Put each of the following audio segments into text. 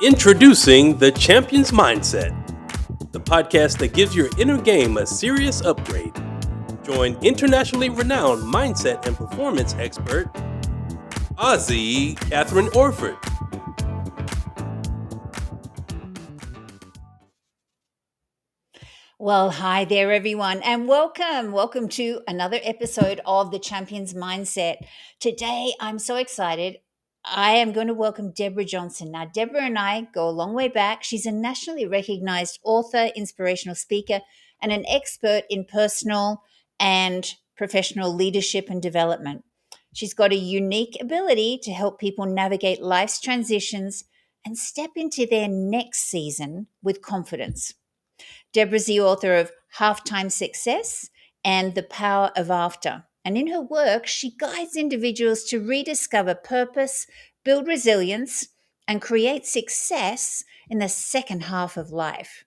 Introducing the Champion's Mindset, the podcast that gives your inner game a serious upgrade. Join internationally renowned mindset and performance expert, KATHRYN ORFORD. Well, hi there, everyone, and welcome. Welcome to another episode of the Champion's Mindset. Today, I'm so excited. I am going to welcome Deborah Johnson. Now, Deborah and I go a long way back. She's a nationally recognized author, inspirational speaker, and an expert in personal and professional leadership and development. She's got a unique ability to help people navigate life's transitions and step into their next season with confidence. Deborah's the author of Halftime Success and The Power of After. And in her work, she guides individuals to rediscover purpose, build resilience, and create success in the second half of life.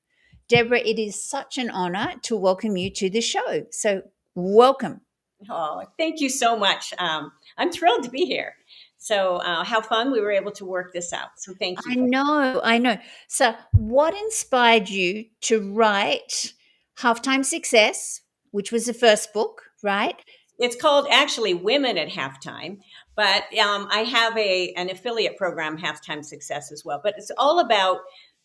Deborah, it is such an honor to welcome you to the show. So, welcome. Oh, thank you so much. I'm thrilled to be here. So how fun we were able to work this out. So thank you. I know. So, what inspired you to write Halftime Success, which was the first book, right? It's called actually Women at Halftime, but I have an affiliate program, Halftime Success, as well. But it's all about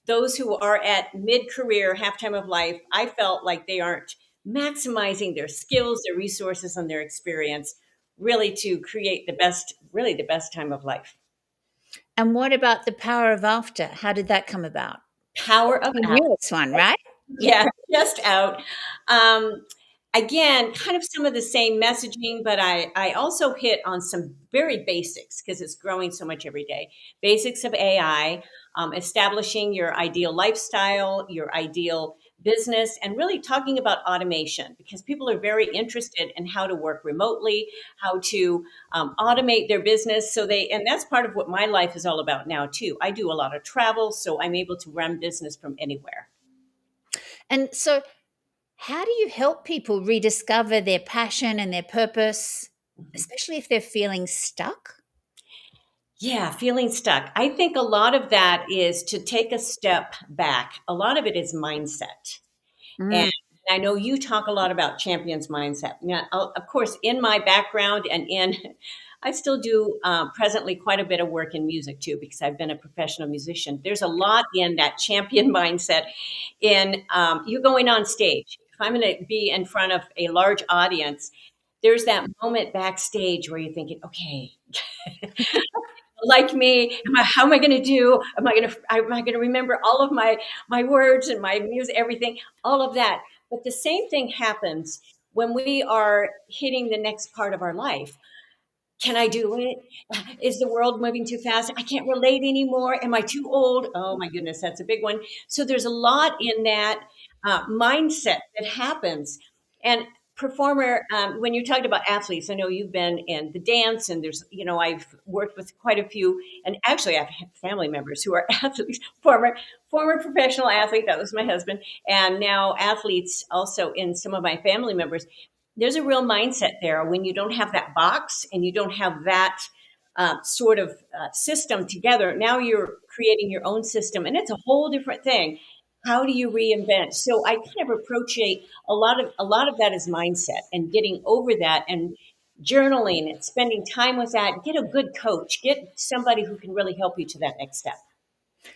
those who are at mid-career, halftime of life. I felt like they aren't maximizing their skills, their resources, and their experience really to create the best time of life. And what about The Power of After? How did that come about? Power of The After. newest one, right? Yeah, just out. Again, kind of some of the same messaging, but I also hit on some very basics because it's growing so much every day. Basics of AI, establishing your ideal lifestyle, your ideal business, and really talking about automation because people are very interested in how to work remotely, how to automate their business. And that's part of what my life is all about now too. I do a lot of travel, so I'm able to run business from anywhere. And so, how do you help people rediscover their passion and their purpose, especially if they're feeling stuck? Yeah, feeling stuck. I think a lot of that is to take a step back. A lot of it is mindset. And I know you talk a lot about champions mindset. Now, of course, in my background I still do presently quite a bit of work in music too, because I've been a professional musician. There's a lot in that champion mindset in you going on stage. If I'm going to be in front of a large audience, there's that moment backstage where you're thinking, okay, like me, how am I going to do? Am I going to remember all of my words and my music, everything, all of that? But the same thing happens when we are hitting the next part of our life. Can I do it? Is the world moving too fast? I can't relate anymore. Am I too old? Oh my goodness, that's a big one. So there's a lot in that mindset that happens. And performer, when you're talking about athletes, I know you've been in the dance, and I've worked with quite a few, and actually I have family members who are athletes, former professional athlete. That was my husband, and now athletes also in some of my family members. There's a real mindset there when you don't have that box and you don't have that sort of system together. Now you're creating your own system, and it's a whole different thing. How do you reinvent? So I kind of approach a lot of that is mindset and getting over that and journaling and spending time with that. Get a good coach. Get somebody who can really help you to that next step.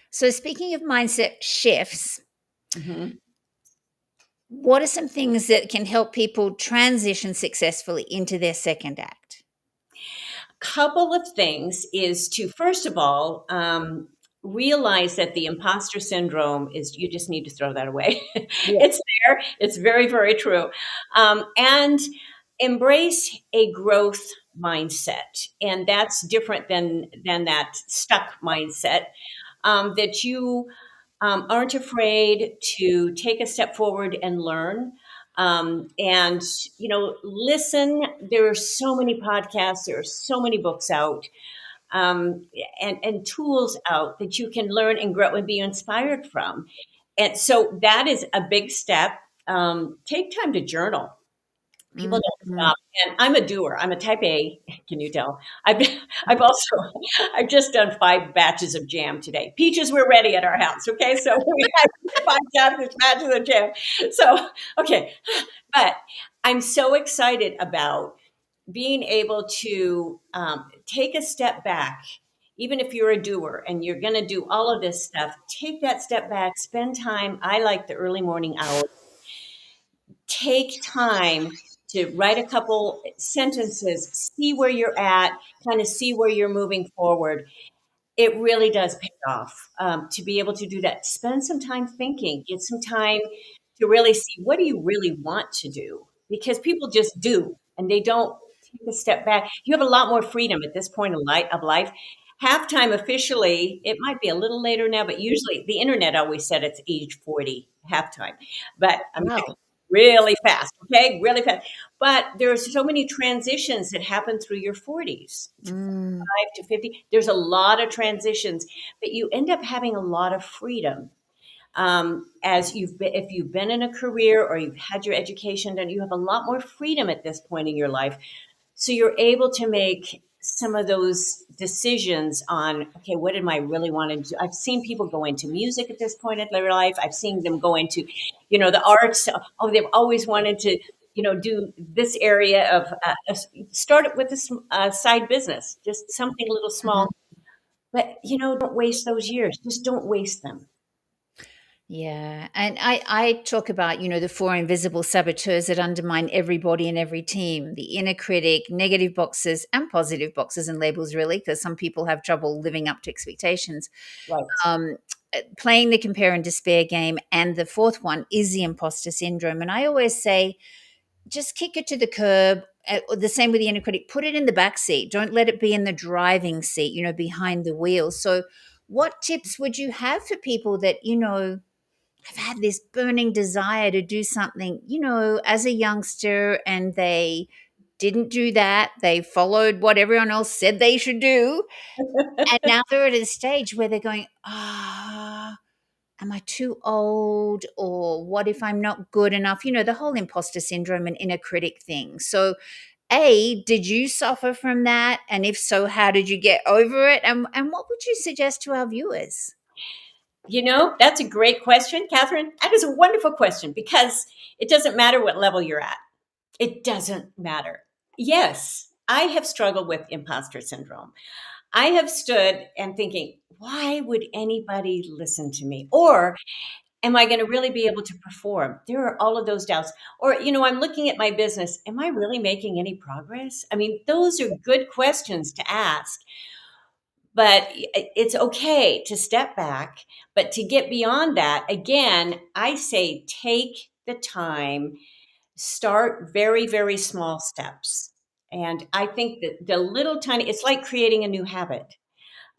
So, speaking of mindset shifts, what are some things that can help people transition successfully into their second act? Couple of things is to, first of all, realize that the imposter syndrome is, you just need to throw that away. Yeah. It's there. It's very, very true. And embrace a growth mindset. And that's different than that stuck mindset, that you aren't afraid to take a step forward and learn. And listen. There are so many podcasts. There are so many books out, and tools out that you can learn and grow and be inspired from. And so that is a big step. Take time to journal. People don't Mm. stop, and I'm a doer. I'm a type A. Can you tell? I've also I've just done 5 batches of jam today. Peaches were ready at our house. Okay, so we had 5 batches of jam. So okay, but I'm so excited about being able to take a step back. Even if you're a doer and you're going to do all of this stuff, take that step back, spend time. I like the early morning hours. Take time to write a couple sentences, see where you're at, kind of see where you're moving forward. It really does pay off to be able to do that. Spend some time thinking, get some time to really see what do you really want to do, because people just do and they don't take a step back. You have a lot more freedom at this point of life. Halftime officially, it might be a little later now, but usually the internet always said it's age 40 halftime. But I'm Wow. really fast, okay? Really fast. But there are so many transitions that happen through your 40s to Mm. 45 to 50. There's a lot of transitions, but you end up having a lot of freedom. As if you've been in a career or you've had your education done, you have a lot more freedom at this point in your life. So you're able to make some of those decisions on, okay, what am I really wanting to do? I've seen people go into music at this point in their life. I've seen them go into, the arts. Oh, they've always wanted to, do this area of start it with a side business, just something a little Mhm. small. But, don't waste those years. Just don't waste them. Yeah. And I talk about, the 4 invisible saboteurs that undermine everybody and every team: the inner critic, negative boxes, and positive boxes and labels, really, because some people have trouble living up to expectations. Right. Um, Playing the compare and despair game. And the fourth one is the imposter syndrome. And I always say, just kick it to the curb. The same with the inner critic. Put it in the back seat. Don't let it be in the driving seat, behind the wheel. So, what tips would you have for people that, have had this burning desire to do something, as a youngster, and they didn't do that? They followed what everyone else said they should do. And now they're at a stage where they're going, am I too old? Or what if I'm not good enough? The whole imposter syndrome and inner critic thing. So, did you suffer from that? And if so, how did you get over it? And what would you suggest to our viewers? That's a great question, KATHRYN. That is a wonderful question, because it doesn't matter what level you're at. It doesn't matter. Yes, I have struggled with imposter syndrome. I have stood and thinking, why would anybody listen to me? Or am I going to really be able to perform? There are all of those doubts. Or, I'm looking at my business. Am I really making any progress? I mean, those are good questions to ask. But it's okay to step back. But to get beyond that, again, I say take the time, start very, very small steps. And I think that the little tiny, it's like creating a new habit.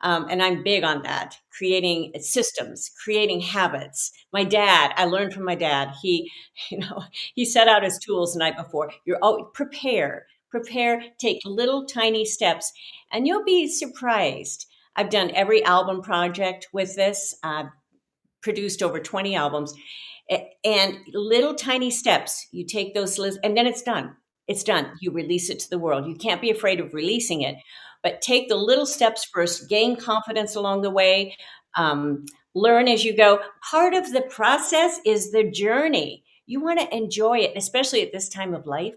And I'm big on that, creating systems, creating habits. My dad, I learned from my dad. He, you know, he set out his tools the night before. You're always prepare, take little tiny steps, and you'll be surprised. I've done every album project with this. Produced over 20 albums, and little tiny steps. You take those lists, and then it's done. It's done. You release it to the world. You can't be afraid of releasing it, but take the little steps first, gain confidence along the way, um, learn as you go. Part of the process is the journey. You want to enjoy it, especially at this time of life.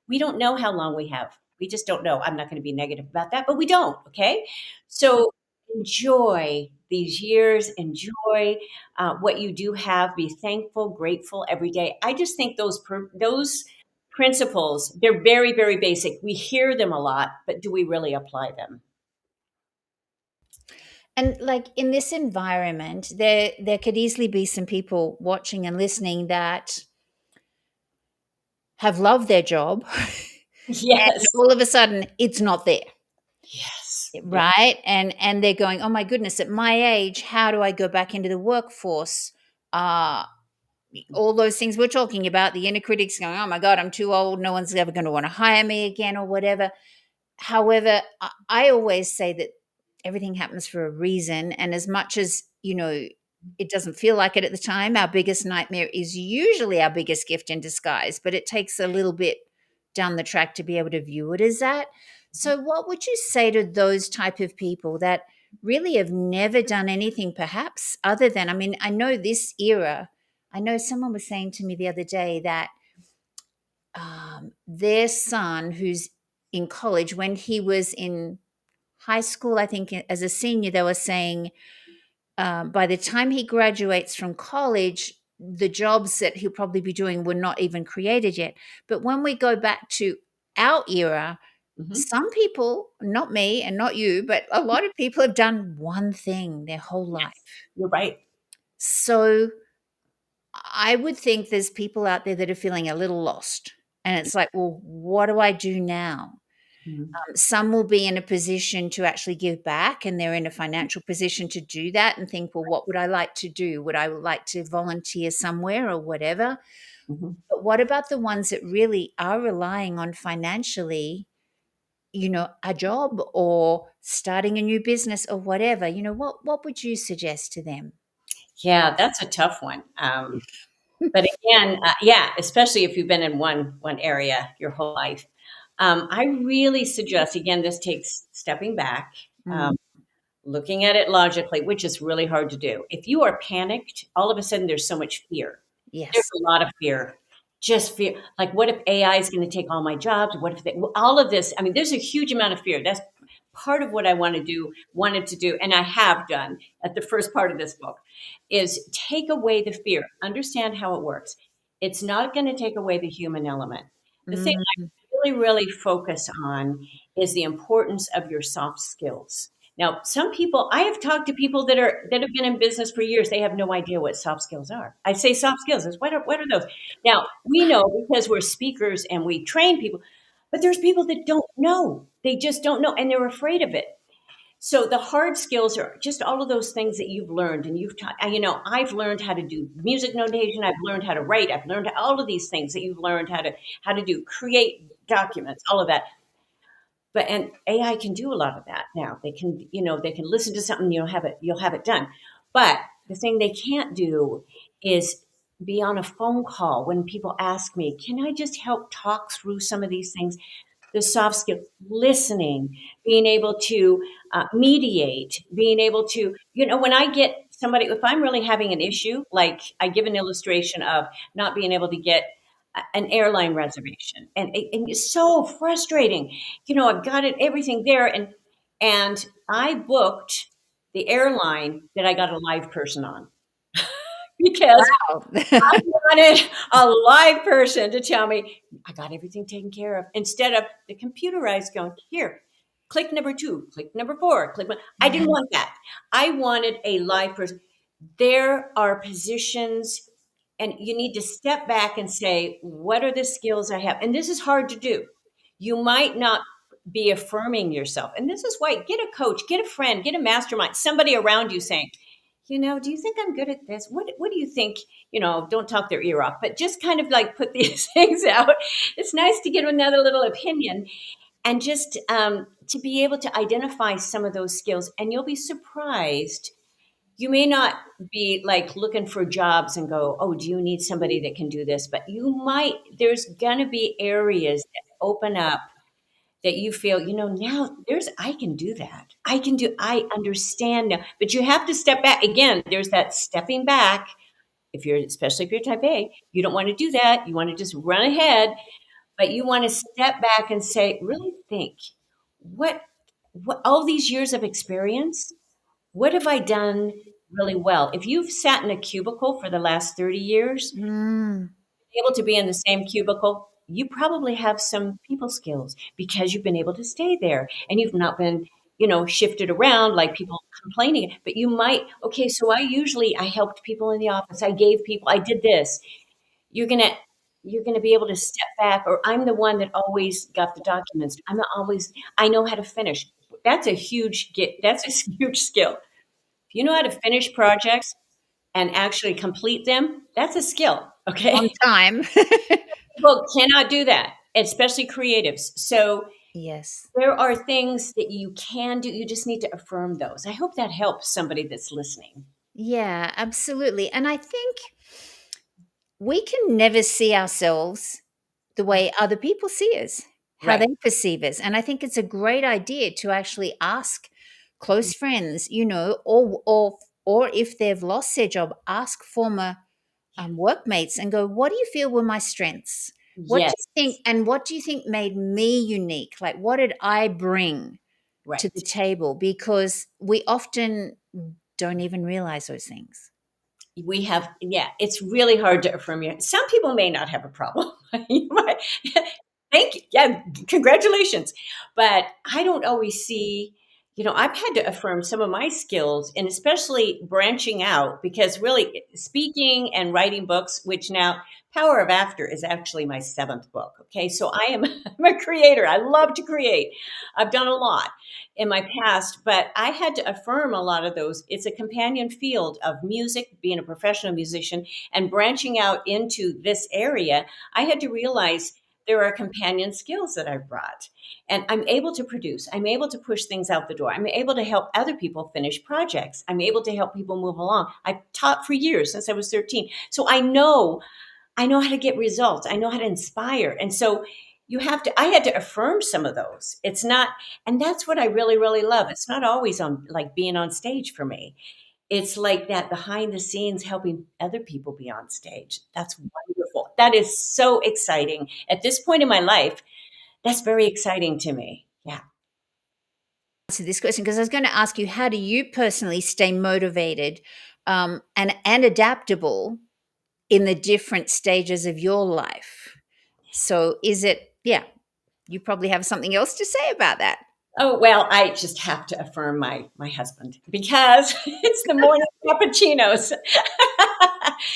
We don't know how long we have. We just don't know. I'm not going to be negative about that, but we don't. Okay. So enjoy these years, enjoy what you do have, be thankful, grateful every day. I just think those principles, they're very, very basic. We hear them a lot, but do we really apply them? And like in this environment, there could easily be some people watching and listening that have loved their job, and Yes. all of a sudden it's not there. Yes. Yeah. Right? And they're going, "Oh my goodness, at my age, how do I go back into the workforce?" Uh, all those things we're talking about, the inner critics going, "Oh my God, I'm too old. No one's ever going to want to hire me again," or whatever. However, I always say that everything happens for a reason. And as much as, it doesn't feel like it at the time, our biggest nightmare is usually our biggest gift in disguise, but it takes a little bit down the track to be able to view it as that. So what would you say to those type of people that really have never done anything perhaps other than, I mean, I know this era, I know someone was saying to me the other day that their son who's in college, when he was in high school, I think as a senior, they were saying by the time he graduates from college, the jobs that he'll probably be doing were not even created yet. But when we go back to our era, some people, not me and not you, but a lot of people have done one thing their whole life. You're right. So I would think there's people out there that are feeling a little lost. And it's like, well, what do I do now? Some will be in a position to actually give back, and they're in a financial position to do that and think, well, what would I like to do? Would I like to volunteer somewhere or whatever? But what about the ones that really are relying on financially, a job or starting a new business or whatever? What would you suggest to them? Yeah, that's a tough one. But again, yeah, especially if you've been in one area your whole life. I really suggest, again, this takes stepping back, looking at it logically, which is really hard to do. If you are panicked, all of a sudden there's so much fear. There's Yes. a lot of fear. Just fear. Like, what if AI is going to take all my jobs? What if all of this? I mean, there's a huge amount of fear. That's part of what I wanted to do, and I have done at the first part of this book, is take away the fear. Understand how it works. It's not going to take away the human element. The thing I really focus on is the importance of your soft skills. Now, some people, I have talked to people that have been in business for years. They have no idea what soft skills are. I say soft skills. What are those? Now, we know because we're speakers and we train people, but there's people that don't know. They just don't know, and they're afraid of it. So the hard skills are just all of those things that you've learned and you've taught. I've learned how to do music notation. I've learned how to write. I've learned all of these things that you've learned how to do, create documents, all of that. And AI can do a lot of that now. They can listen to something, you'll have it done. But the thing they can't do is be on a phone call when people ask me, can I just help talk through some of these things? The soft skills, listening, being able to mediate, being able to, when I get somebody, if I'm really having an issue, like I give an illustration of not being able to get an airline reservation, and it's so frustrating. I've got everything there, and I booked the airline that I got a live person on because Wow. I wanted a live person to tell me I got everything taken care of instead of the computerized going, here, click number 2, click number 4, click. I didn't want that. I wanted a live person. There are positions, and you need to step back and say, what are the skills I have? And this is hard to do. You might not be affirming yourself. And this is why get a coach, get a friend, get a mastermind, somebody around you saying, do you think I'm good at this? What do you think? Don't talk their ear off, but just kind of like put these things out. It's nice to get another little opinion and just to be able to identify some of those skills. And you'll be surprised. You may not be like looking for jobs and go, oh, do you need somebody that can do this? But there's going to be areas that open up that you feel, now I can do that. I understand now, but you have to step back. Again, there's that stepping back. Especially if you're type A, you don't want to do that. You want to just run ahead, but you want to step back and say, really think, what all these years of experience, what have I done really well? If you've sat in a cubicle for the last 30 years, able to be in the same cubicle, you probably have some people skills because you've been able to stay there and you've not been, shifted around like people complaining. But you might, okay, so I helped people in the office. I did this. You're gonna be able to step back, or I'm the one that always got the documents. I know how to finish. That's a huge huge skill. If you know how to finish projects and actually complete them, that's a skill. Okay. On time. People cannot do that, especially creatives. So Yes. there are things that you can do. You just need to affirm those. I hope that helps somebody that's listening. Yeah, absolutely. And I think we can never see ourselves the way other people see us, how Right. they perceive us. And I think it's a great idea to actually ask close friends, or if they've lost their job, ask former workmates and go, what do you feel were my strengths? What do you Yes. think, and what do you think made me unique? Like, what did I bring to the Right. table? Because we often don't even realize those things. We have, yeah, it's really hard to affirm you. Some people may not have a problem. You might, thank you. Yeah, congratulations. But I don't always see, I've had to affirm some of my skills and especially branching out because really speaking and writing books, which now Power of After is actually my seventh book. Okay. So I'm a creator. I love to create. I've done a lot in my past, but I had to affirm a lot of those. It's a companion field of music, being a professional musician and branching out into this area. I had to realize there are companion skills that I've brought. And I'm able to produce. I'm able to push things out the door. I'm able to help other people finish projects. I'm able to help people move along. I've taught for years since I was 13. So I know how to get results. I know how to inspire. And so I had to affirm some of those. It's not, and that's what I really, really love. It's not always on like being on stage for me. It's like that behind the scenes helping other people be on stage. That's wonderful. That is so exciting. At this point in my life, that's very exciting to me. Yeah. Answer this question because I was going to ask you, how do you personally stay motivated and adaptable in the different stages of your life? So is it, you probably have something else to say about that. Oh, well, I just have to affirm my husband because it's the morning cappuccinos.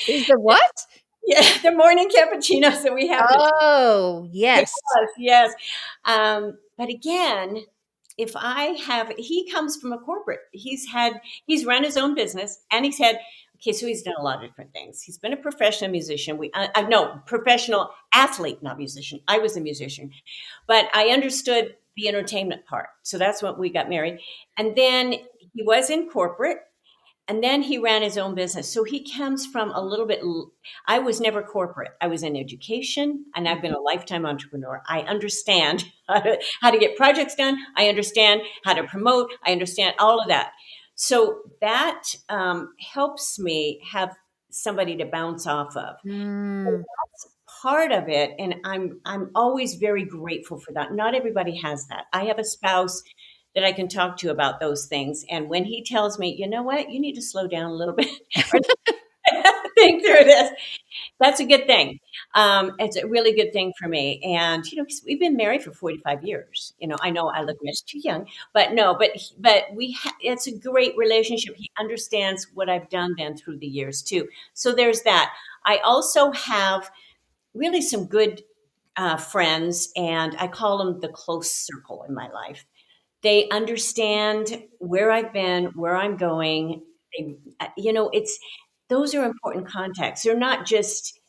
Is the what? Yeah, the morning cappuccinos that we have to. Oh, yes. Yes. But again, if he comes from a corporate, he's run his own business and okay, so he's done a lot of different things. He's been a professional musician. No, professional athlete, not musician. I was a musician, but I understood the entertainment part. So that's when we got married. And then he was in corporate and then he ran his own business. So he comes from a little bit, I was never corporate. I was in education and I've been a lifetime entrepreneur. I understand how to get projects done. I understand how to promote. I understand all of that. So that helps me have somebody to bounce off of. Mm. Part of it, and I'm always very grateful for that. Not everybody has that. I have a spouse that I can talk to about those things, and when he tells me, you know what, you need to slow down a little bit or think through this, that's a good thing. It's a really good thing for me. And we've been married for 45 years. I know I look much too young, but no, but it's a great relationship. He understands what I've done then through the years too. So there's that. I also have really some good friends, and I call them the close circle in my life. They understand where I've been, where I'm going. It's those are important contacts. They're not just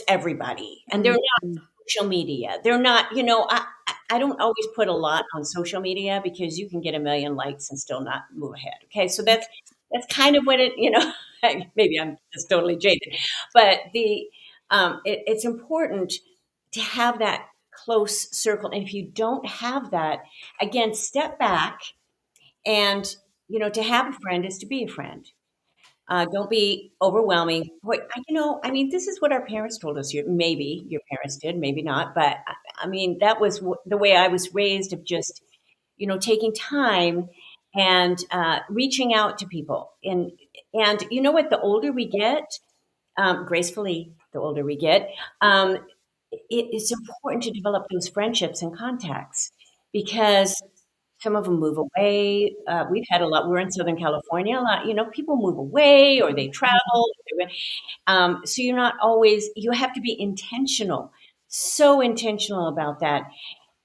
everybody, and they're not Mm. social media. They're not. I don't always put a lot on social media because you can get a million likes and still not move ahead. Okay, so that's kind of what it. Maybe I'm just totally jaded, but it's important to have that close circle. And if you don't have that, again, step back and, to have a friend is to be a friend. Don't be overwhelming. Boy, this is what our parents told us. Maybe your parents did, maybe not. But that was the way I was raised of just, taking time and reaching out to people. And you know what? The older we get, gracefully, the older we get, it's important to develop those friendships and contacts because some of them move away. We've had a lot. We're in Southern California. A lot, people move away or they travel. So you're not always. You have to be intentional. So intentional about that,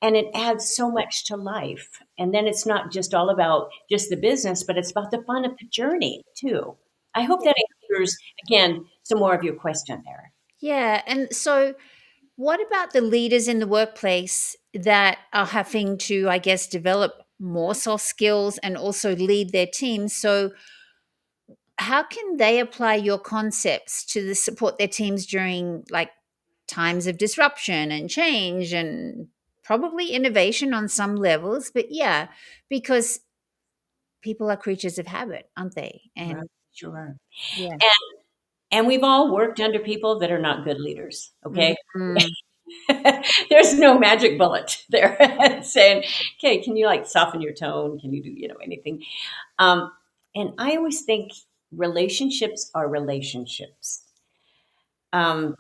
and it adds so much to life. And then it's not just all about just the business, but it's about the fun of the journey too. I hope that answers again some more of your question there. Yeah. And so, what about the leaders in the workplace that are having to, I guess, develop more soft skills and also lead their teams? So, how can they apply your concepts to support their teams during like times of disruption and change and probably innovation on some levels. But yeah, because people are creatures of habit, aren't they? Right. And Sure. yeah. And we've all worked under people that are not good leaders. Okay. Mhm. There's no magic bullet there saying, okay, can you like soften your tone? Can you do, anything? Um, and I always think relationships are relationships. Um,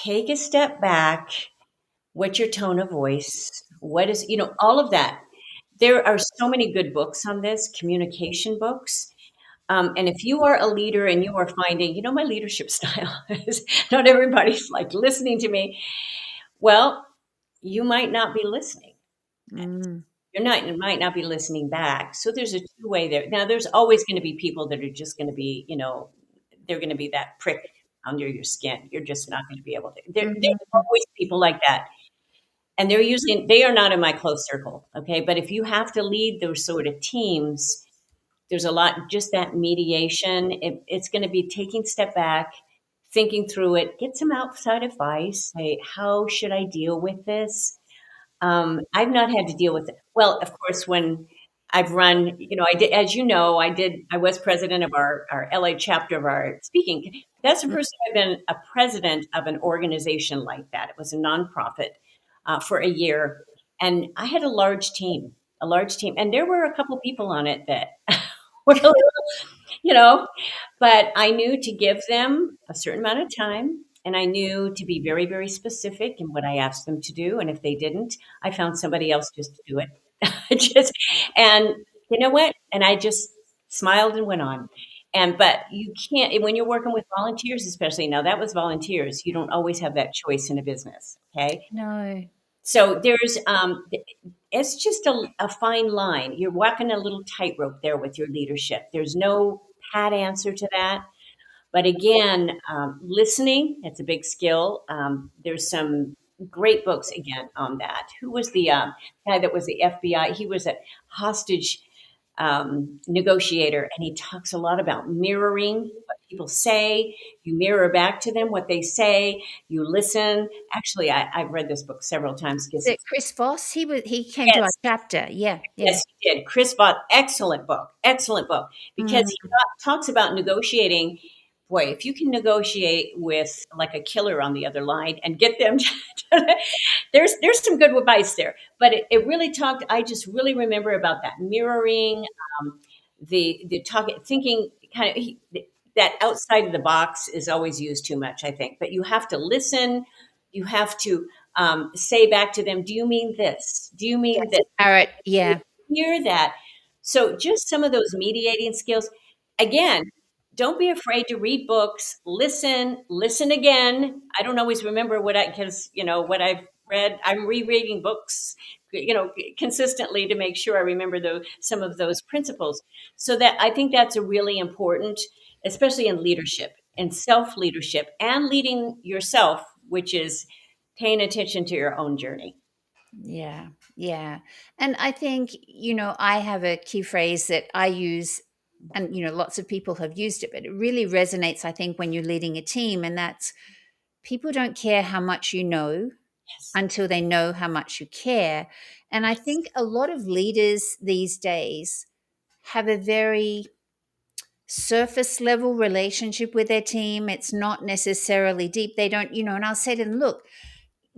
Take a step back. What's your tone of voice? What is, all of that. There are so many good books on this, communication books. And if you are a leader and you are finding, my leadership style is not everybody's like listening to me. Well, you might not be listening. Mm. You might not be listening back. So there's a two-way there. Now, there's always going to be people that are just going to be, they're going to be that prick under your skin. You're just not going to be able to. There's Mhm. always people like that. And they are not in my close circle. Okay. But if you have to lead those sort of teams, there's a lot, just that mediation. It's going to be taking a step back, thinking through it, get some outside advice. Say, how should I deal with this? I've not had to deal with it. Well, of course, when I've run, I did, as I was president of our LA chapter of our speaking. That's the first time I've been a president of an organization like that. It was a nonprofit for a year. And I had a large team. And there were a couple people on it that were a little, you know, but I knew to give them a certain amount of time, and I knew to be very, very specific in what I asked them to do. And if they didn't, I found somebody else just to do it. just and you know what? And I just smiled and went on. But you can't when you're working with volunteers, especially now that was volunteers. You don't always have that choice in a business. Okay, No. so there's it's just a fine line. You're walking a little tightrope there with your leadership. There's no pat answer to that. But again, listening, it's a big skill. There's some great books again on that. Who was the guy that was the FBI? He was a hostage negotiator, and he talks a lot about mirroring what people say. You mirror back to them what they say. You listen. Actually, I've read this book several times Is because it Chris Voss? He came to our yes, chapter. Yeah, yeah. yes, he did. Chris Bott, excellent book, because Mm. he talks about negotiating. Boy, if you can negotiate with like a killer on the other line and get them, there's some good advice there. But it really talked. I just really remember about that mirroring, the talk, thinking kind of that outside of the box is always used too much, I think. But you have to listen. You have to say back to them, "Do you mean this? Do you mean Yes, this?" Barrett. Yeah. Hear that. So just some of those mediating skills. Again, don't be afraid to read books, listen again. I don't always remember because what I've read. I'm rereading books, consistently to make sure I remember some of those principles. So that I think that's a really important, especially in leadership and self leadership and leading yourself, which is paying attention to your own journey. Yeah, yeah. And I think, I have a key phrase that I use, and, lots of people have used it, but it really resonates, I think, when you're leading a team. And that's people don't care how much you know Yes. until they know how much you care. And I think a lot of leaders these days have a very surface level relationship with their team. It's not necessarily deep. They don't, and I'll say to them, look,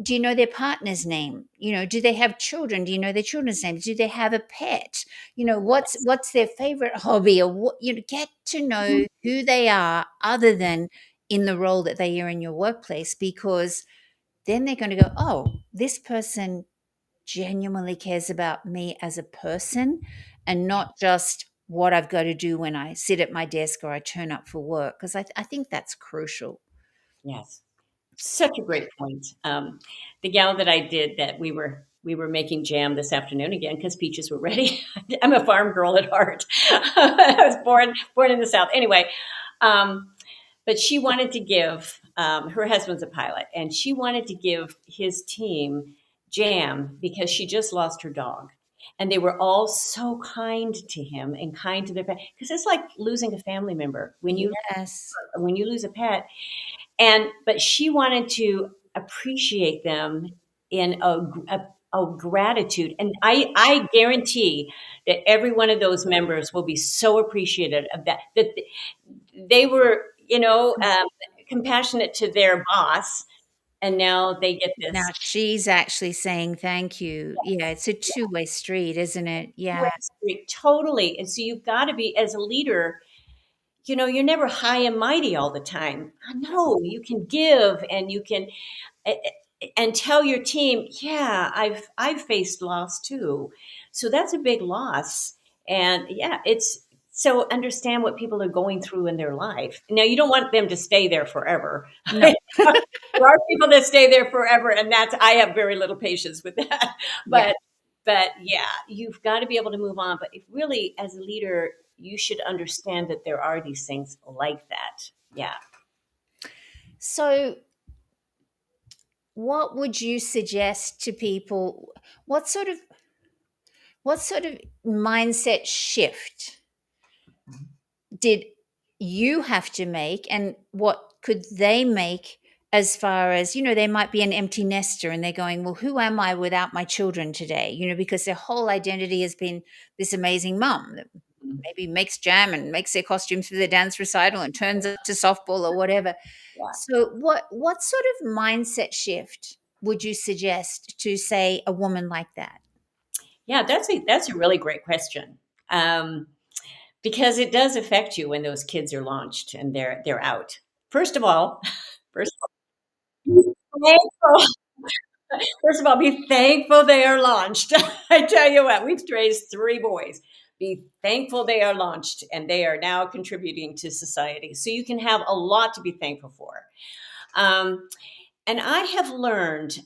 do you know their partner's name? Do they have children? Do you know their children's names? Do they have a pet? What's their favorite hobby? Or what, get to know who they are other than in the role that they are in your workplace, because then they're going to go, oh, this person genuinely cares about me as a person and not just what I've got to do when I sit at my desk or I turn up for work. Because I think that's crucial. Yes. Such a great point. The gal that I did that we were making jam this afternoon again because peaches were ready. I'm a farm girl at heart. I was born in the South. Anyway, but she wanted to give her husband's a pilot, and she wanted to give his team jam because she just lost her dog. And they were all so kind to him and kind to their pet, because it's like losing a family member Yes. when you lose a pet. But she wanted to appreciate them in a gratitude. And I guarantee that every one of those members will be so appreciative of that they were, compassionate to their boss, and now they get Now this she's actually saying thank you. Yeah, it's a two-way street, isn't it? two-way Yeah. street. Totally. And so you've got to be, as a leader, you're never high and mighty all the time. I know you can give, and you can and tell your team, yeah, I've faced loss too. So that's a big loss. And yeah, it's so understand what people are going through in their life. Now you don't want them to stay there forever. No. There are people that stay there forever, and I have very little patience with that. Yeah. But yeah, you've got to be able to move on. But if really, as a leader, you should understand that there are these things like that. Yeah. So what would you suggest to people? What sort of mindset shift did you have to make, and what could they make, as far as, they might be an empty nester and they're going, well, who am I without my children today? Because their whole identity has been this amazing mum that maybe makes jam and makes their costumes for their dance recital and turns up to softball or whatever. Yeah. So what sort of mindset shift would you suggest to, say, a woman like that? Yeah, that's a really great question, because it does affect you when those kids are launched and they're out. First of all, first of all, be thankful. First of all, be thankful they are launched. I tell you what, we've raised 3 boys. Be thankful they are launched and they are now contributing to society. So you can have a lot to be thankful for. And I have learned,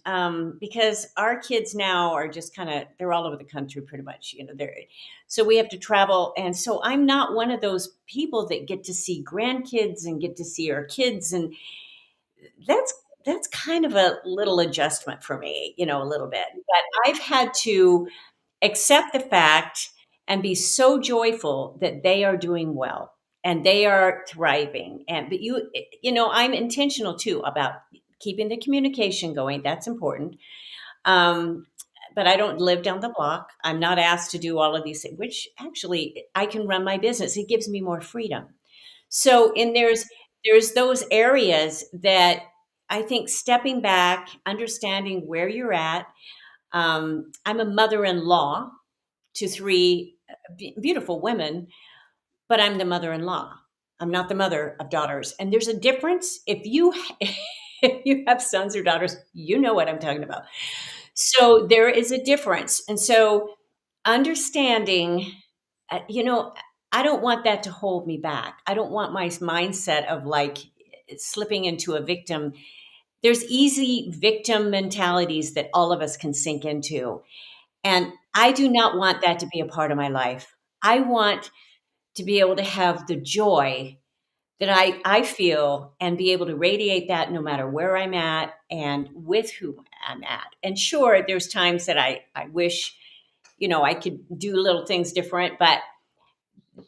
because our kids now are just they're all over the country pretty much, so we have to travel. And so I'm not one of those people that get to see grandkids and get to see our kids. And that's kind of a little adjustment for me, a little bit. But I've had to accept the fact and be so joyful that they are doing well and they are thriving. But I'm intentional too about keeping the communication going. That's important. But I don't live down the block. I'm not asked to do all of these things, which actually I can run my business. It gives me more freedom. So, there's those areas that I think stepping back, understanding where you're at. I'm a mother-in-law to 3 beautiful women, but I'm the mother-in-law. I'm not the mother of daughters. And there's a difference. If you if you have sons or daughters, you know what I'm talking about. So there is a difference. And so understanding, I don't want that to hold me back. I don't want my mindset of like slipping into a victim. There's easy victim mentalities that all of us can sink into. And I do not want that to be a part of my life. I want to be able to have the joy that I feel and be able to radiate that no matter where I'm at and with who I'm at. And sure, there's times that I wish, I could do little things different, but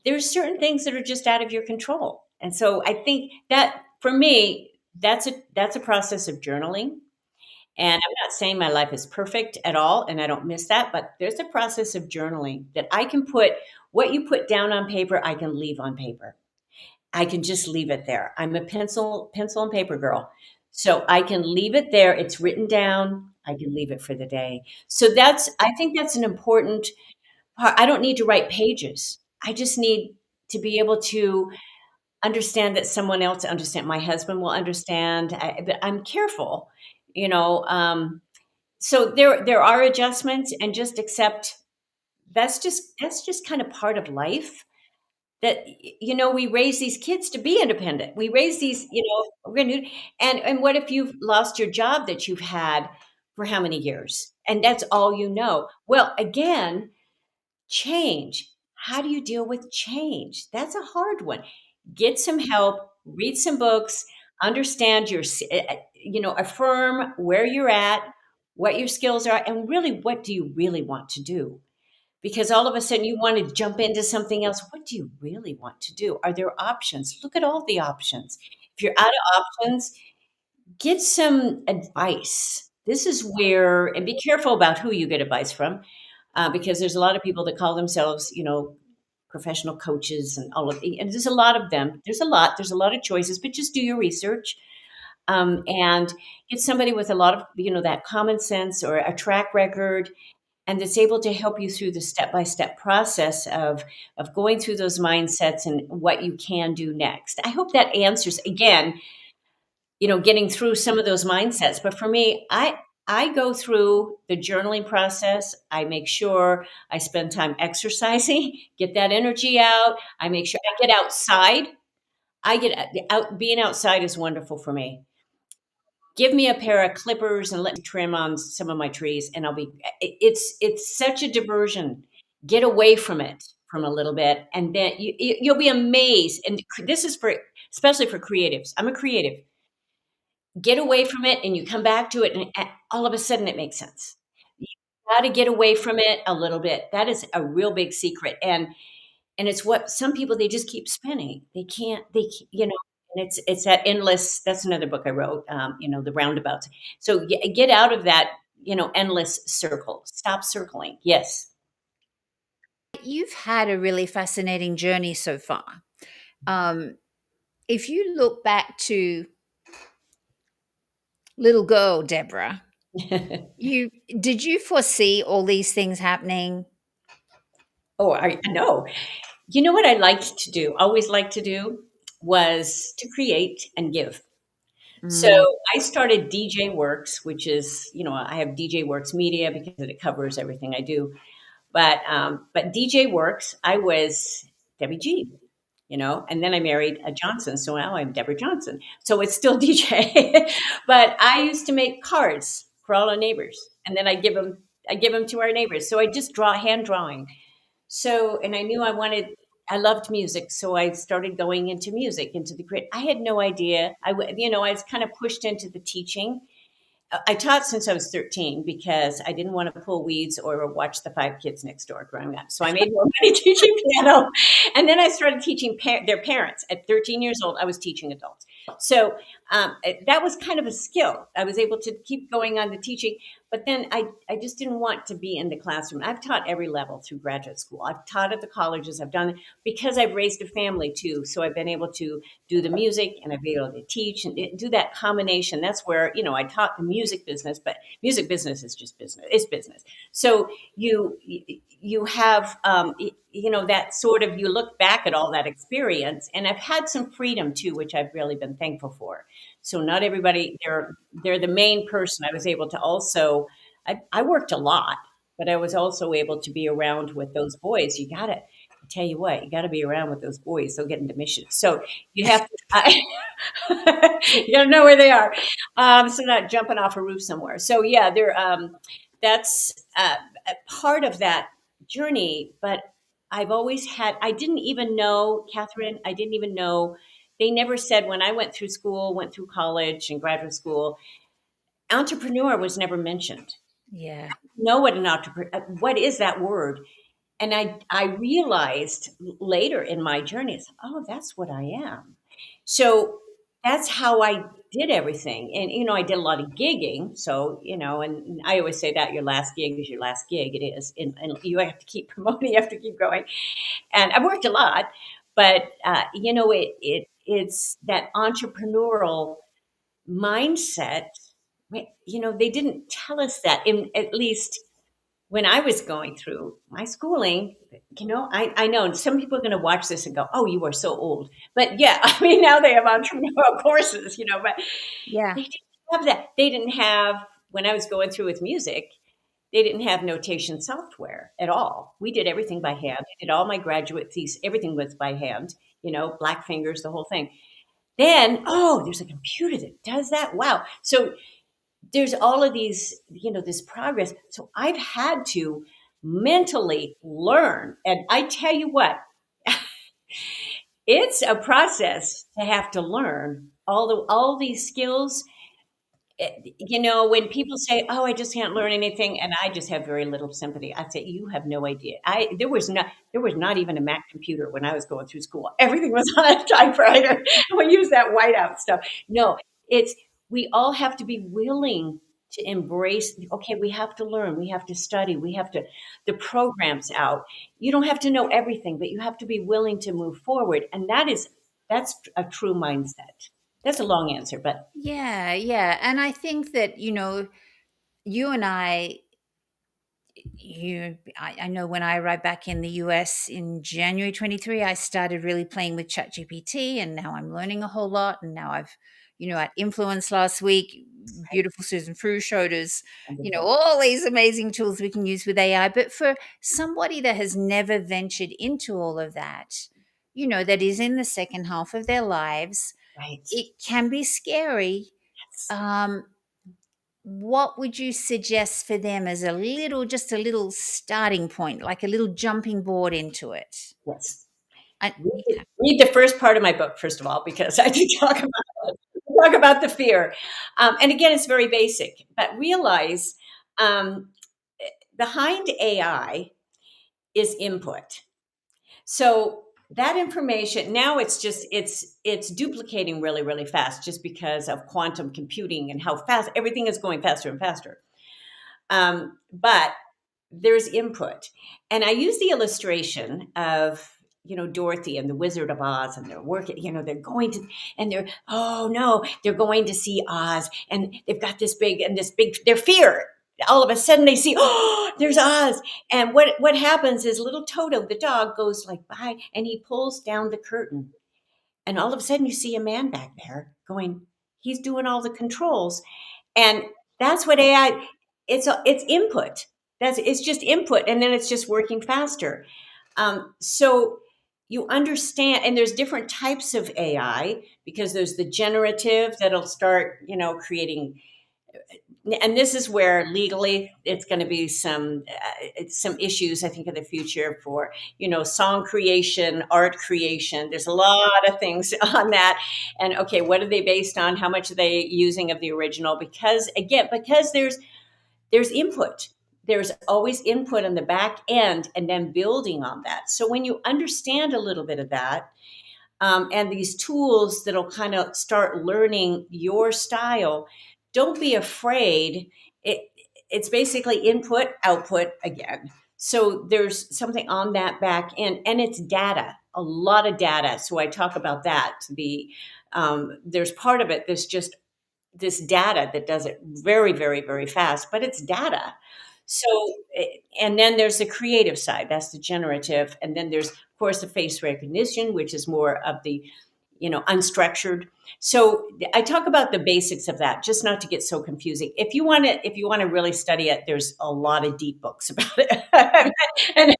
there's certain things that are just out of your control. And so I think that for me, that's a process of journaling. And I'm not saying my life is perfect at all, and I don't miss that, but there's a process of journaling that I can put what you put down on paper, I can leave on paper. I can just leave it there. I'm a pencil and paper girl. So I can leave it there. It's written down. I can leave it for the day. So I think that's an important part. I don't need to write pages. I just need to be able to understand that someone else understand. My husband will understand, but I'm careful, so there are adjustments, and just accept that's just kind of part of life. That we raise these kids to be independent. We raise these, we're going to, and what if you've lost your job that you've had for how many years, and that's all you know? Well, again, change. How do you deal with change? That's a hard one. Get some help, read some books, understand affirm where you're at, what your skills are, and really, what do you really want to do? Because all of a sudden you want to jump into something else. What do you really want to do? Are there options? Look at all the options. If you're out of options, get some advice. This is where, and be careful about who you get advice from, because there's a lot of people that call themselves, professional coaches and all of the, and there's a lot of them. There's a lot of choices, but just do your research, and get somebody with a lot of, that common sense or a track record, and that's able to help you through the step-by-step process of going through those mindsets and what you can do next. I hope that answers, again, getting through some of those mindsets. But for me, I go through the journaling process. I make sure I spend time exercising, get that energy out. I make sure I get outside. I get out. Being outside is wonderful for me. Give me a pair of clippers and let me trim on some of my trees, and it's such a diversion. Get away from it from a little bit, and then you'll be amazed. And this is for, especially for creatives. I'm a creative. Get away from it, and you come back to it, and all of a sudden it makes sense. You got to get away from it a little bit. That is a real big secret, and it's what some people, they just keep spinning. And it's that endless. That's another book I wrote. The roundabouts. So get out of that, endless circle. Stop circling. Yes. You've had a really fascinating journey so far. If you look back to little girl Deborah, did you foresee all these things happening? Oh, I know. You know what I liked to do, always liked to do, was to create and give. So I started DJ Works, which is, I have DJ Works Media because it covers everything I do. But DJ Works, I was Debbie G, and then I married a Johnson. So now I'm Deborah Johnson. So it's still DJ. But I used to make cards for all our neighbors, and then I give them to our neighbors. So I just hand drawing. So, and I knew I loved music. So I started going into music, into the grid. I had no idea. I was kind of pushed into the teaching. I taught since I was 13 because I didn't want to pull weeds or watch the 5 kids next door growing up. So I made more money teaching piano. And then I started teaching their parents. At 13 years old, I was teaching adults. So that was kind of a skill. I was able to keep going on to teaching. But then I just didn't want to be in the classroom. I've taught every level through graduate school. I've taught at the colleges. I've done, because I've raised a family too. So I've been able to do the music, and I've been able to teach and do that combination. That's where, I taught the music business, but music business is just business. It's business. So you have, that sort of, you look back at all that experience, and I've had some freedom too, which I've really been thankful for. So not everybody, they're the main person. I was able to also, I worked a lot, but I was also able to be around with those boys. I tell you what, you got to be around with those boys. They'll get into missions. So you have to, you got to know where they are. So not jumping off a roof somewhere. So yeah, that's a part of that journey. But I didn't even know, KATHRYN, they never said, when I went through college and graduate school, entrepreneur was never mentioned. Yeah. Know what an entrepreneur, what is that word? And I realized later in my journey, oh, that's what I am. So that's how I did everything. And, I did a lot of gigging. So, and I always say that your last gig is your last gig. It is. And you have to keep promoting, you have to keep going. And I've worked a lot, but, it's that entrepreneurial mindset. They didn't tell us that, at least when I was going through my schooling. I know some people are going to watch this and go, oh, you are so old. But yeah, now they have entrepreneurial courses, but Yeah. they didn't have that. They didn't have, when I was going through with music, they didn't have notation software at all. We did everything by hand. I did all my graduate thesis. Everything was by hand, black fingers, the whole thing. Then, oh, there's a computer that does that. Wow. So there's all of these, this progress. So I've had to mentally learn. And I tell you what, it's a process to have to learn all these skills. When people say, oh, I just can't learn anything, and I just have very little sympathy, I say, you have no idea. There was not even a Mac computer when I was going through school. Everything was on a typewriter. We use that whiteout stuff. No, it's we all have to be willing to embrace, okay, we have to learn, we have to study, the program's out. You don't have to know everything, but you have to be willing to move forward. And that's a true mindset. That's a long answer, but Yeah, yeah. And I think that, you and I know when I arrived back in the US in January 23, I started really playing with ChatGPT, and now I'm learning a whole lot. And now at Influence last week, beautiful Susan Frew showed us, wonderful. all these amazing tools we can use with AI. But for somebody that has never ventured into all of that, that is in the second half of their lives, Right. it can be scary. Yes. Um, what would you suggest for them as just a little starting point, like a little jumping board into it? Yes. Yeah. Read the first part of my book, first of all, because I do talk about the fear. And again, it's very basic, but realize um, behind AI is input. So that information now it's duplicating really, really fast just because of quantum computing and how fast everything is going faster and faster. But there's input. And I use the illustration of, Dorothy and the Wizard of Oz, and they're working, they're going to, and oh no, they're going to see Oz, and they've got this big, their fear. All of a sudden they see, oh, there's Oz. And what happens is little Toto, the dog, goes like by, and he pulls down the curtain. And all of a sudden you see a man back there going, he's doing all the controls. And that's what AI, it's input. It's just input, and then it's just working faster. So you understand, and there's different types of AI, because there's the generative that'll start, creating. And this is where legally it's going to be some issues, I think, in the future for song creation, art creation. There's a lot of things on that, and okay, what are they based on? How much are they using of the original? Because there's input. There's always input on the back end, and then building on that. So when you understand a little bit of that, and these tools that'll kind of start learning your style, don't be afraid. It's basically input, output again. So there's something on that back end, and it's data, a lot of data. So I talk about that. There's part of it that's just this data that does it very, very, very fast, but it's data. So, and then there's the creative side, that's the generative. And then there's, of course, the face recognition, which is more of the, unstructured. So I talk about the basics of that, just not to get so confusing. If you want to really study it, there's a lot of deep books about it. And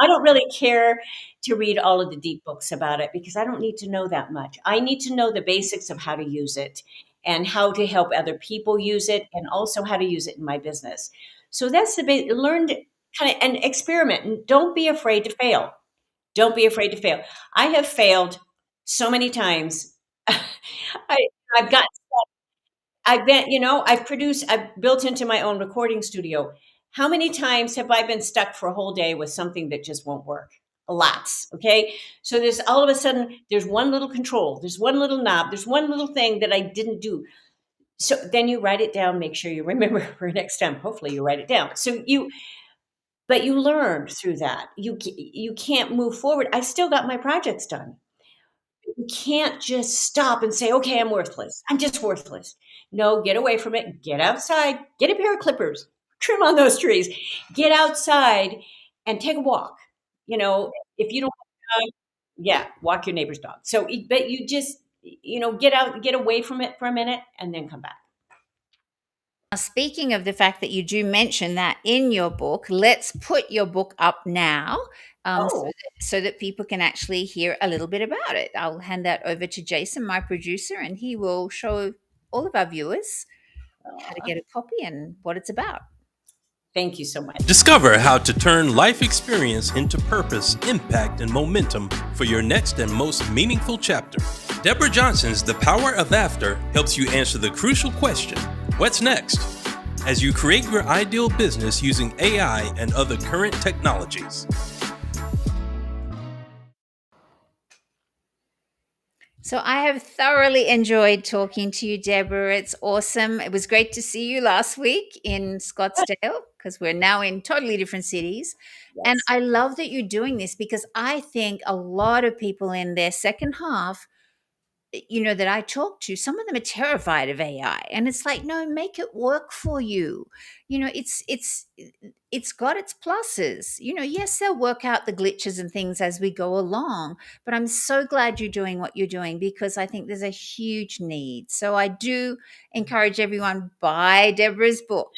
I don't really care to read all of the deep books about it, because I don't need to know that much. I need to know the basics of how to use it and how to help other people use it, and also how to use it in my business. So that's learn to kind of, and experiment, and don't be afraid to fail. Don't be afraid to fail. I have failed so many times. I've got, I've built into my own recording studio. How many times have I been stuck for a whole day with something that just won't work? Lots. Okay. So there's all of a sudden, there's one little control, there's one little knob, there's one little thing that I didn't do. So then you write it down, make sure you remember for next time. Hopefully you write it down. But you learned through that. You can't move forward. I still got my projects done. You can't just stop and say, okay, I'm worthless. I'm just worthless. No, get away from it. Get outside. Get a pair of clippers. Trim on those trees. Get outside and take a walk. If you don't have a dog, yeah, walk your neighbor's dog. So, but you just, get out, get away from it for a minute, and then come back. Now, speaking of the fact that you do mention that in your book, let's put your book up now, so that people can actually hear a little bit about it. I'll hand that over to Jason, my producer, and he will show all of our viewers how to get a copy and what it's about. Thank you so much. Discover how to turn life experience into purpose, impact, and momentum for your next and most meaningful chapter. Deborah Johnson's The Power of After helps you answer the crucial question, what's next? As you create your ideal business using AI and other current technologies. So I have thoroughly enjoyed talking to you, Deborah. It's awesome. It was great to see you last week in Scottsdale because we're now in totally different cities. And Yes. I love that you're doing this because I think a lot of people in their second half, that I talk to, some of them are terrified of AI, and it's like, no, make it work for you. It's got its pluses. Yes, they'll work out the glitches and things as we go along, but I'm so glad you're doing what you're doing because I think there's a huge need. So I do encourage everyone, buy Deborah's book.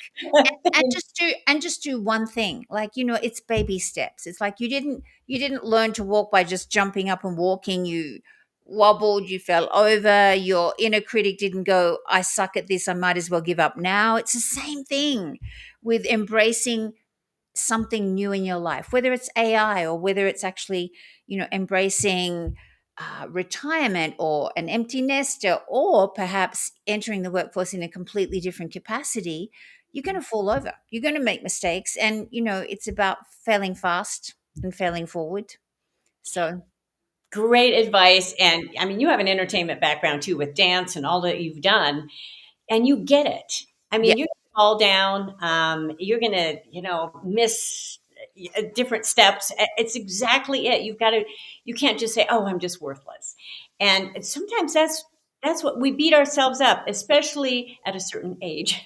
And just do one thing, like, it's baby steps. It's like you didn't learn to walk by just jumping up and walking. You wobbled, you fell over, your inner critic didn't go, I suck at this, I might as well give up now. It's the same thing with embracing something new in your life, whether it's AI or whether it's actually, embracing retirement or an empty nester or perhaps entering the workforce in a completely different capacity. You're going to fall over, you're going to make mistakes, and it's about failing fast and failing forward. So Great advice. And I mean, you have an entertainment background too with dance and all that you've done, and you get it. I yeah, mean, you're gonna fall down. You're going to, miss different steps. It's exactly it. You can't just say, oh, I'm just worthless. And sometimes that's what we beat ourselves up, especially at a certain age.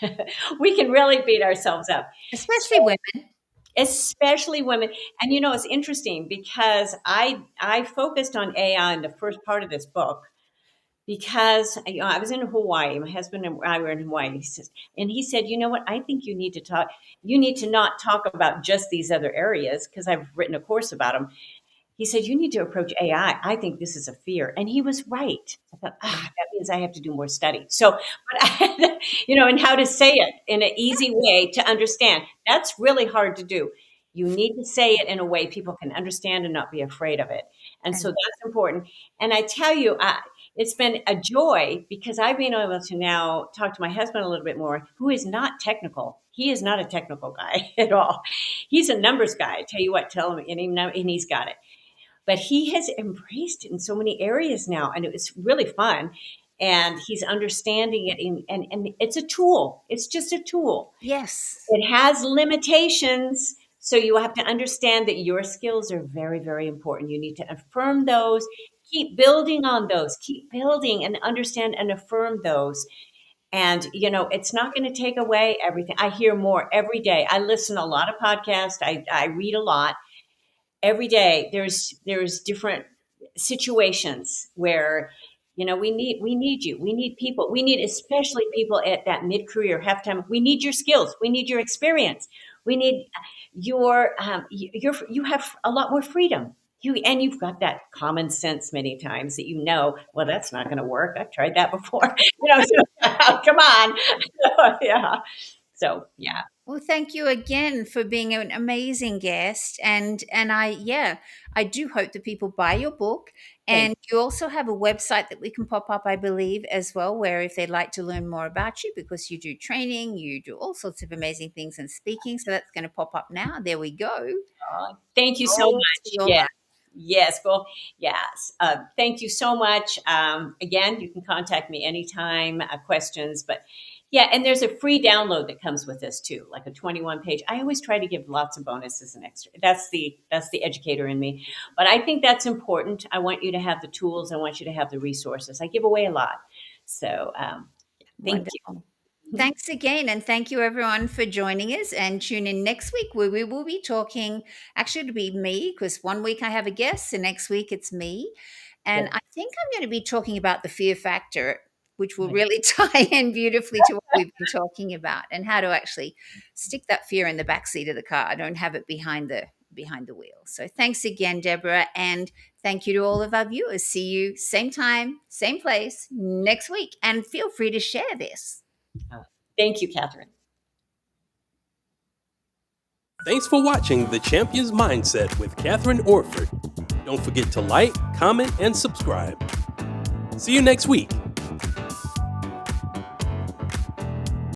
We can really beat ourselves up, especially women. especially women. And it's interesting because I focused on AI in the first part of this book because I was in Hawaii. My husband and I were in Hawaii. He said, you know what? I think you need to talk. You need to not talk about just these other areas because I've written a course about them. He said, you need to approach AI. I think this is a fear. And he was right. I thought, that means I have to do more study. So, but and how to say it in an easy way to understand. That's really hard to do. You need to say it in a way people can understand and not be afraid of it. And so And that's important. And I tell you, it's been a joy because I've been able to now talk to my husband a little bit more, who is not technical. He is not a technical guy at all. He's a numbers guy. I tell you what, tell him, and he's got it. But he has embraced it in so many areas now, and it was really fun. And he's understanding it, and it's a tool. It's just a tool. yes, It has limitations, so you have to understand that your skills are very, very important. You need to affirm those, keep building on those, keep building and understand and affirm those. And, it's not going to take away everything. I hear more every day. I listen to a lot of podcasts. I read a lot. Every day there's different situations where we need you, we need people, we need especially people at that mid-career halftime. We need your skills, we need your experience, we need you have a lot more freedom, you've got that common sense many times that well, that's not going to work, I've tried that before. Come on. Yeah, so yeah. well, thank you again for being an amazing guest, and I do hope that people buy your book. Thanks. And you also have a website that we can pop up, I believe, as well, where if they'd like to learn more about you, because you do training, you do all sorts of amazing things and speaking, so that's going to pop up now. There we go. Thank you so All to much. your Yeah. life. Yes. Well, yes. Thank you so much. Again, you can contact me anytime, questions, but yeah, and there's a free download that comes with this too, like a 21-page. I always try to give lots of bonuses and extra. That's the educator in me. But I think that's important. I want you to have the tools. I want you to have the resources. I give away a lot. So thank you. Wonderful. Thanks again. And thank you, everyone, for joining us. And tune in next week where we will be talking. Actually, it'll be me because one week I have a guest, and next week it's me. And Yeah. I think I'm going to be talking about the fear factor, which will really tie in beautifully to what we've been talking about, and how to actually stick that fear in the backseat of the car. Don't have it behind the wheel. So thanks again, Deborah. And thank you to all of our viewers. See you same time, same place next week. And feel free to share this. Thank you, KATHRYN. Thanks for watching The Champion's Mindset with KATHRYN Orford. Don't forget to like, comment, and subscribe. See you next week.